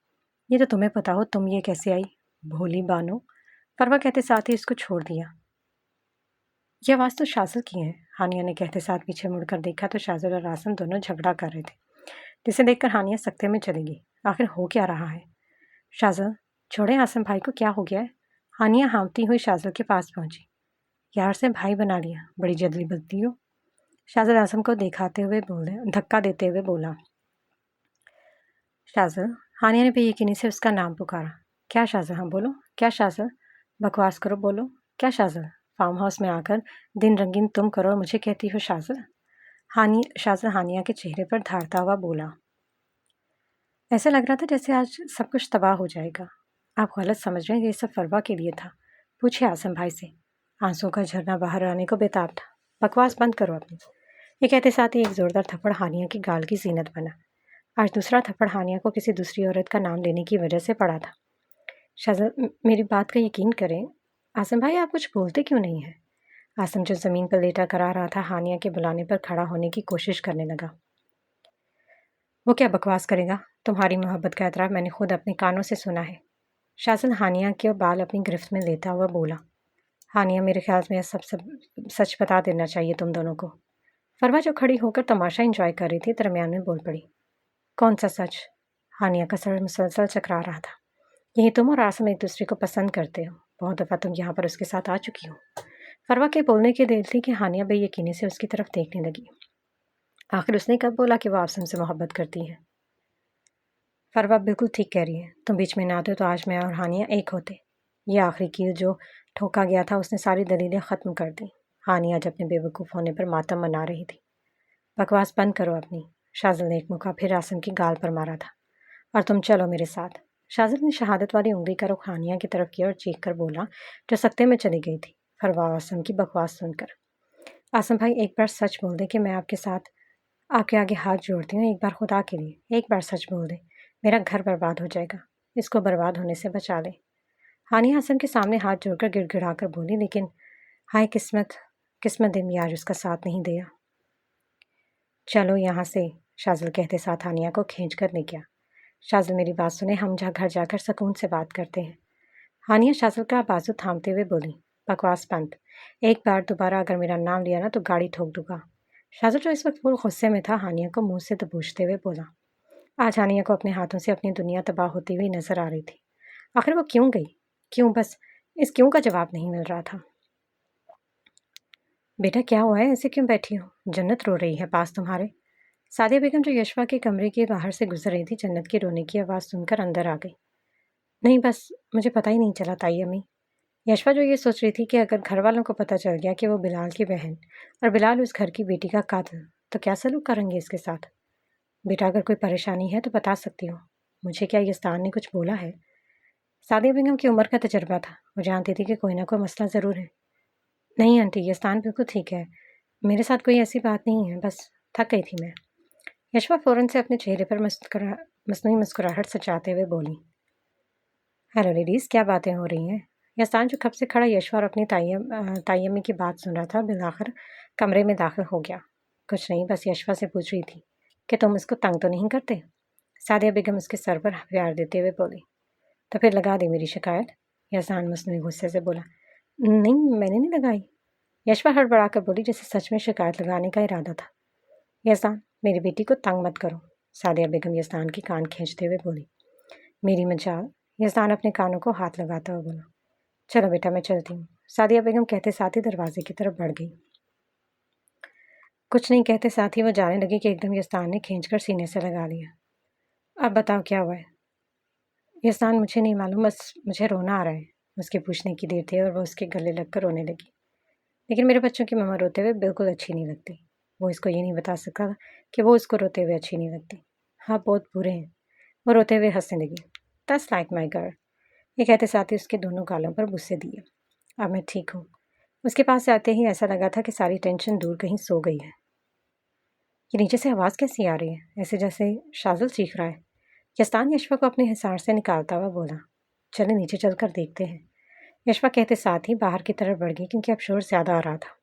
ये तो तुम्हें पता हो, तुम ये कैसे आई, भोली बानो? फरवा कहते साथ ही इसको छोड़ दिया। यह आवाज़ तो शाज़िल की है। हानिया ने कहते साथ पीछे मुड़कर देखा तो शाज़िल और आसिम दोनों झगड़ा कर रहे थे, जिसे देखकर हानिया सख्ते में चली गई। आखिर हो क्या रहा है? शाज़िल, छोड़े आसिम भाई को, क्या हो गया है? हानिया हाँफती हुई शाज़िल के पास पहुंची। यार से भाई बना लिया, बड़ी जल्दी बनती हो। शाज़िल आसिम को धक्का देते हुए बोला। शाज़िल। हानिया ने बेयकीनी से उसका नाम पुकारा। क्या शाज़िल? हाँ बोलो, क्या शाज़िल? बकवास करो, बोलो, क्या शाज़िल? फार्म हाउस में आकर दिन रंगीन तुम करो और मुझे कहती हो शाज़िल? शाज़िल हानिया के चेहरे पर धारता हुआ बोला। ऐसा लग रहा था जैसे आज सब कुछ तबाह हो जाएगा। आप गलत समझ रहे हैं, ये सब फरवा के लिए था। पूछे आसिम भाई से। आंसुओं का झरना बाहर आने को बेताब था। बकवास बंद करो अपनी। ये कहते साथ ही एक जोरदार थप्पड़ हानिया की गाल की जीनत बना। आज दूसरा थप्पड़ हानिया को किसी दूसरी औरत का नाम लेने की वजह से पड़ा था। शाज़िल, मेरी बात का यकीन करें। आसिम भाई, आप कुछ बोलते क्यों नहीं हैं? आसिम, जो ज़मीन पर लेटा करा रहा था, हानिया के बुलाने पर खड़ा होने की कोशिश करने लगा। वो क्या बकवास करेगा? तुम्हारी मोहब्बत का एतराफ़ मैंने खुद अपने कानों से सुना है। शाज़िल हानिया के बाल अपनी गिरफ्त में लेता हुआ बोला। हानिया, मेरे ख्याल में सब सच बता देना चाहिए तुम दोनों को। फरवा, जो खड़ी होकर तमाशा एंजॉय कर रही थी, दरमियान में बोल पड़ी। कौन सा सच? हानिया का सर मुसलसल चकरा रहा था। यही तुम और आसिम एक दूसरे को पसंद करते हो। बहुत दफ़ा तुम यहाँ पर उसके साथ आ चुकी हो। फरवा के बोलने की देर थी कि हानिया बेयकीनी से उसकी तरफ देखने लगी। आखिर उसने कब बोला कि वो आसिम से मोहब्बत करती है? फरवा बिल्कुल ठीक कह रही है। तुम बीच में ना आते तो आज मैं और हानिया एक होते। ये आखिरी कील जो ठोका गया था, उसने सारी दलीलें ख़त्म कर दी। हानिया आज अपने बेवकूफ़ होने पर मातम मना रही थी। बकवास बंद करो अपनी। शाज़िल ने एक मुक्का फिर आसिम की गाल पर मारा था। और तुम चलो मेरे साथ। शाज़िल ने शहादत वाली उंगली का रुख हानिया की तरफ किया और चीख कर बोला, जो सकते में चली गई थी, फरवा आसिम की बकवास सुनकर। आसिम भाई, एक बार सच बोल दे कि मैं आपके आगे हाथ जोड़ती हूँ, एक बार खुदा के लिए, एक बार सच बोल दे। मेरा घर बर्बाद हो जाएगा। इसको बर्बाद होने से बचा ले। हानिया आसिम के सामने हाथ जोड़कर गिड़गिड़ाकर बोली, लेकिन हाय किस्मत, किस्मत ने आज उसका साथ नहीं दिया। चलो यहाँ से, शाजुल कहते साथ हानिया को खींच कर ले गया। शाजुल मेरी बात सुने, हम घर जाकर सुकून से बात करते हैं। हानिया शाजुल का बाजू थामते हुए बोली, बकवास बंद। एक बार दोबारा अगर मेरा नाम लिया ना तो गाड़ी ठोक दूंगा। शाजुल जो इस वक्त फुल गुस्से में था, हानिया को मुंह से दबोचते हुए बोला। आज हानिया को अपने हाथों से अपनी दुनिया तबाह होती हुई नजर आ रही थी। आखिर वो क्यों गई? क्यों? बस इस क्यों का जवाब नहीं मिल रहा था। बेटा क्या हुआ है, ऐसे क्यों बैठी हो? जन्नत रो रही है पास तुम्हारे। सादिया बेगम जो यशवा के कमरे के बाहर से गुजर रही थी, जन्नत के रोने की आवाज़ सुनकर अंदर आ गई। नहीं, बस मुझे पता ही नहीं चला ताई अम्मी। यशवा जो ये सोच रही थी कि अगर घर वालों को पता चल गया कि वो बिलाल की बहन और बिलाल उस घर की बेटी का कातिल, तो क्या सलूक करेंगे इसके साथ। बेटा अगर कोई परेशानी है तो बता सकती हो मुझे। क्या यस्तान ने कुछ बोला है? सादिया बेगम की उम्र का तजर्बा था, वो जानती थी कि कोई ना कोई मसला ज़रूर है। नहीं आंटी, यस्तान बिल्कुल ठीक है, मेरे साथ कोई ऐसी बात नहीं है, बस थक गई थी मैं। यशवा फ़ौरन से अपने चेहरे पर मसनूई मुस्कुराहट सजाते हुए बोली। हेलो लेडीज़, क्या बातें हो रही हैं? यस्तान जो कब से खड़ा यशवा और अपनी ताई अम्मी की बात सुन रहा था, बिलाखिर कमरे में दाखिल हो गया। कुछ नहीं, बस यशवा से पूछ रही थी कि तुम इसको तंग तो नहीं करते। सादिया बेगम उसके सर पर प्यार देते हुए बोली। तो फिर लगा दी मेरी शिकायत? यस्तान मसनूई गुस्से से बोला। नहीं, मैंने नहीं लगाई। यशवा हड़बड़ाकर बोली, जैसे सच में शिकायत लगाने का इरादा था। यस्तान, मेरी बेटी को तंग मत करो। सादिया बेगम यस्तान की कान खींचते हुए बोली। मेरी मजाल। यस्तान अपने कानों को हाथ लगाता हुआ बोला। चलो बेटा, मैं चलती हूँ। सादिया बेगम कहते साथ ही दरवाजे की तरफ बढ़ गई। कुछ नहीं कहते साथ ही वो जाने लगी कि एकदम यस्तान ने खींचकर सीने से लगा लिया। अब बताओ क्या हुआ है? यस्तान, मुझे नहीं मालूम, बस मुझे रोना आ रहा है। उसके पूछने की देर थी और वो उसके गले लगकर रोने लगी। लेकिन मेरे बच्चों की मम्मा रोते हुए बिल्कुल अच्छी नहीं लगती। वो इसको ये नहीं बता सका कि वो उसको रोते हुए अच्छी नहीं लगती। हाँ, बहुत बुरे हैं। वो रोते हुए हंसने लगी। That's like my girl. ये कहते साथ ही उसके दोनों गालों पर बुस्से दिए। अब मैं ठीक हूँ। उसके पास से आते ही ऐसा लगा था कि सारी टेंशन दूर कहीं सो गई है। ये नीचे से आवाज़ कैसी आ रही है? ऐसे जैसे शाजुल चीख रहा है। यस्तान यशवा को अपने हिसार से निकालता हुआ बोला। चले नीचे चलकर देखते हैं। यशवा कहते साथ ही बाहर की तरफ बढ़ गई, क्योंकि अब शोर ज़्यादा आ रहा था।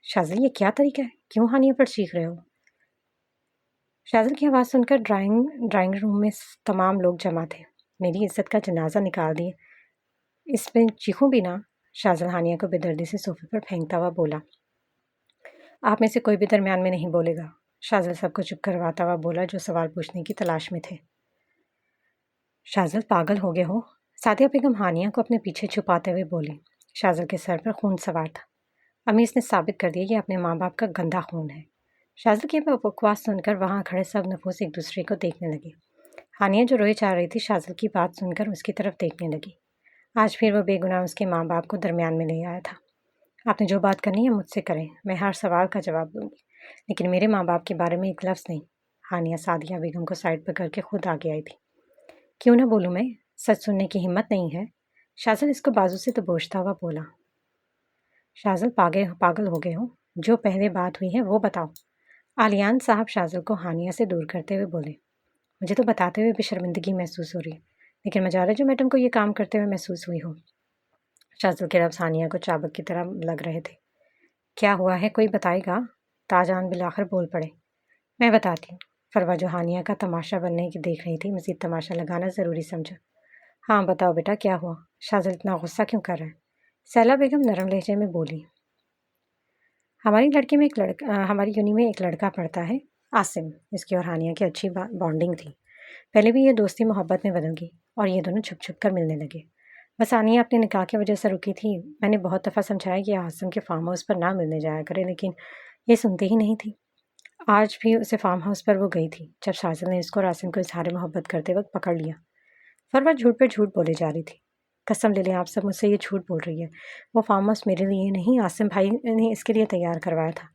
शाजुल, ये क्या तरीका है? क्यों हानिया पर चीख रहे हो? शाजुल की आवाज़ सुनकर ड्राइंग रूम में तमाम लोग जमा थे। मेरी इज्जत का जनाजा निकाल दिए, इसमें चीखूं भी ना? शाजुल हानिया को बेदर्दी से सोफे पर फेंकता हुआ बोला। आप में से कोई भी दरमियान में नहीं बोलेगा। शाजुल सबको चुप करवाता हुआ बोला जो सवाल पूछने की तलाश में थे। शाजुल, पागल हो गए हो? सादिया बेगम हानिया को अपने पीछे छुपाते हुए बोली। शाजुल के सर पर खून सवार था। अम्मी, इसने साबित कर दिया कि अपने माँ बाप का गंदा खून है। शाजुल की बकवास सुनकर वहाँ खड़े सब नफूस एक दूसरे को देखने लगे। हानिया जो रोए चाह रही थी, शाजुल की बात सुनकर उसकी तरफ देखने लगी। आज फिर वो बेगुनाह उसके माँ बाप को दरमियान में ले आया था। आपने जो बात करनी है मुझसे करें, मैं हर सवाल का जवाब दूंगी, लेकिन मेरे माँ बाप के बारे में एक लफ्ज़ नहीं। हानिया सादिया बेगम को साइड पर करके खुद आगे आई थी। क्यों ना बोलूँ मैं? सच सुनने की हिम्मत नहीं है? शाजुल इसको बाजू से दबोचता हुआ बोला। शाजुल, पागल हो गए हो? जो पहले बात हुई है वो बताओ। आलियान साहब शाजुल को हानिया से दूर करते हुए बोले। मुझे तो बताते हुए भी शर्मिंदगी महसूस हो रही है, लेकिन मजारा जो मैडम को ये काम करते हुए महसूस हुई हो। शाजुल के लफ्ज़ हानिया को चाबुक की तरह लग रहे थे। क्या हुआ है, कोई बताएगा? ताजान बिलाखिर बोल पड़े। मैं बताती हूँ। फरवा जो हानिया का तमाशा बनने की देख रही थी, मज़ीद तमाशा लगाना ज़रूरी समझा। हाँ बताओ बेटा, क्या हुआ? शाजुल इतना गुस्सा क्यों कर रहा है? सैला बेगम नरम लहजे में बोली। हमारी यूनि में एक लड़का पढ़ता है, आसिम। इसकी और हानिया की अच्छी बॉन्डिंग थी। पहले भी ये दोस्ती मोहब्बत में बदल गई और ये दोनों छुप छुप कर मिलने लगे। बस हानिया अपने निकाह की वजह से रुकी थी। मैंने बहुत दफ़ा समझाया कि आसिम के फार्म हाउस पर ना मिलने जाया करे, लेकिन ये सुनती ही नहीं थी। आज भी उसे फार्म हाउस पर वो गई थी, जब शाजुल ने इसको और आसिम को इजहार मोहब्बत करते वक्त पकड़ लिया। फरवा झूठ पर झूठ बोले जा रही थी। कसम ले लें, आप सब मुझसे ये झूठ बोल रही है। वो फार्म हाउस मेरे लिए नहीं, आसिम भाई ने इसके लिए तैयार करवाया था।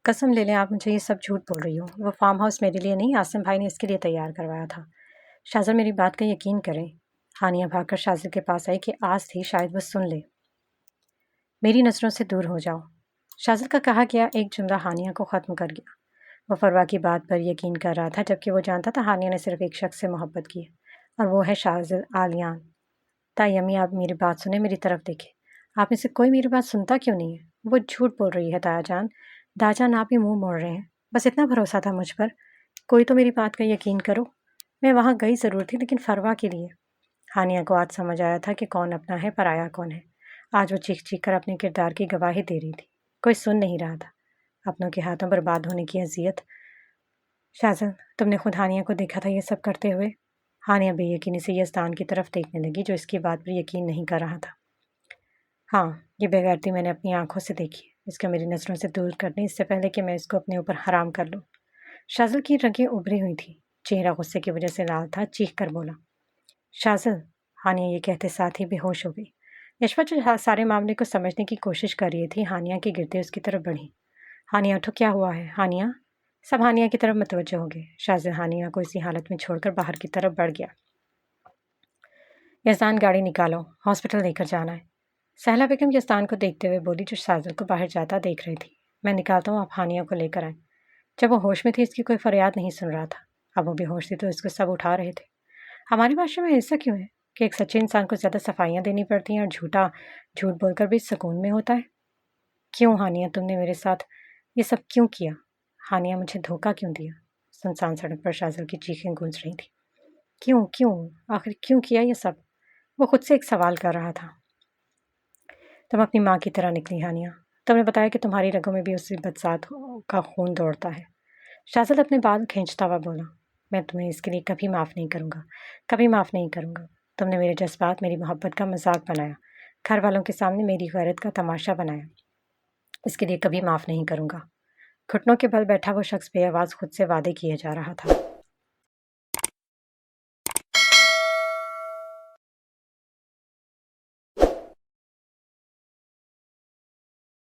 कसम ले लें, आप मुझे ये सब झूठ बोल रही हो। वो फार्म हाउस मेरे लिए नहीं, आसिम भाई ने इसके लिए तैयार करवाया था। शाजुल, मेरी बात का यकीन करें। हानिया भागकर शाजुल के पास आई कि आज थी, शायद वो सुन ले। मेरी नज़रों से दूर हो जाओ। शाजुल का कहा गया एक जुमला हानिया को ख़त्म कर गया। वो फरवा की बात पर यकीन कर रहा था, जबकि वो जानता था हानिया ने सिर्फ एक शख्स से मोहब्बत की है, और वो है शाजिल आलियान। ताई अम्मी, आप मेरी बात सुने, मेरी तरफ देखें। आप में से कोई मेरी बात सुनता क्यों नहीं है? वो झूठ बोल रही है तायाजान। दाजान, आप ही मुंह मोड़ रहे हैं। बस इतना भरोसा था मुझ पर। कोई तो मेरी बात का यकीन करो। मैं वहाँ गई ज़रूर थी, लेकिन फरवा के लिए। हानिया को आज समझ आया था कि कौन अपना है, पराया कौन है। आज वो चीख चीख कर अपने किरदार की गवाही दे रही थी। कोई सुन नहीं रहा था। अपनों के हाथों बर्बाद होने की अजियत। शाज़न, तुमने खुद हानिया को देखा था ये सब करते हुए? हानिया बेयकीनी से यज़दान की तरफ देखने लगी, जो इसकी बात पर यकीन नहीं कर रहा था। हाँ, ये बेगैरती मैंने अपनी आंखों से देखी। इसका मेरी नज़रों से दूर करने इससे पहले कि मैं इसको अपने ऊपर हराम कर लूँ। शाज़ल की रगें उभरी हुई थी। चेहरा गुस्से की वजह से लाल था। चीख कर बोला, शाज़ल। हानिया ये कहते साथ ही बेहोश हो गई। यशवा जो सारे मामले को समझने की कोशिश कर रही थी, हानिया के गिरते उसकी तरफ बढ़ी। हानिया उठो, क्या हुआ है? हानिया। सब हानिया की तरफ मुतवज्जो हो गए। शाज़ल हानिया को इसी हालत में छोड़कर बाहर की तरफ बढ़ गया। यज़दान, गाड़ी निकालो, हॉस्पिटल लेकर जाना है। सहला बेगम यज़दान को देखते हुए बोली, जो शाज़ल को बाहर जाता देख रही थी। मैं निकालता हूँ, आप हानिया को लेकर आए। जब वो होश में थी, इसकी कोई फरियाद नहीं सुन रहा था। अब वो बेहोश थी तो इसको सब उठा रहे थे। हमारी भाषा में ऐसा क्यों है कि एक सच्चे इंसान को ज़्यादा सफाइयाँ देनी पड़ती हैं और झूठ बोलकर भी सुकून में होता है? क्यों हानिया, तुमने मेरे साथ ये सब क्यों किया? हानिया, मुझे धोखा क्यों दिया? सुनसान सड़क पर शाज़ल की चीखें गूंज रही थी। क्यों क्यों आखिर क्यों किया ये सब? वो खुद से एक सवाल कर रहा था। तुम अपनी माँ की तरह निकली हानिया। तुमने बताया कि तुम्हारी रगों में भी उसी बदसात का खून दौड़ता है। शाज़ल अपने बाल खींचता हुआ बोला, मैं तुम्हें इसके लिए कभी माफ़ नहीं करूँगा, कभी माफ़ नहीं करूँगा। तुमने मेरे जज्बात, मेरी मोहब्बत का मजाक बनाया, घर वालों के सामने मेरी गैरत का तमाशा बनाया। इसके लिए कभी माफ़ नहीं करूँगा। घुटनों के बल बैठा वो शख्स बेआवाज़ खुद से वादे किए जा रहा था।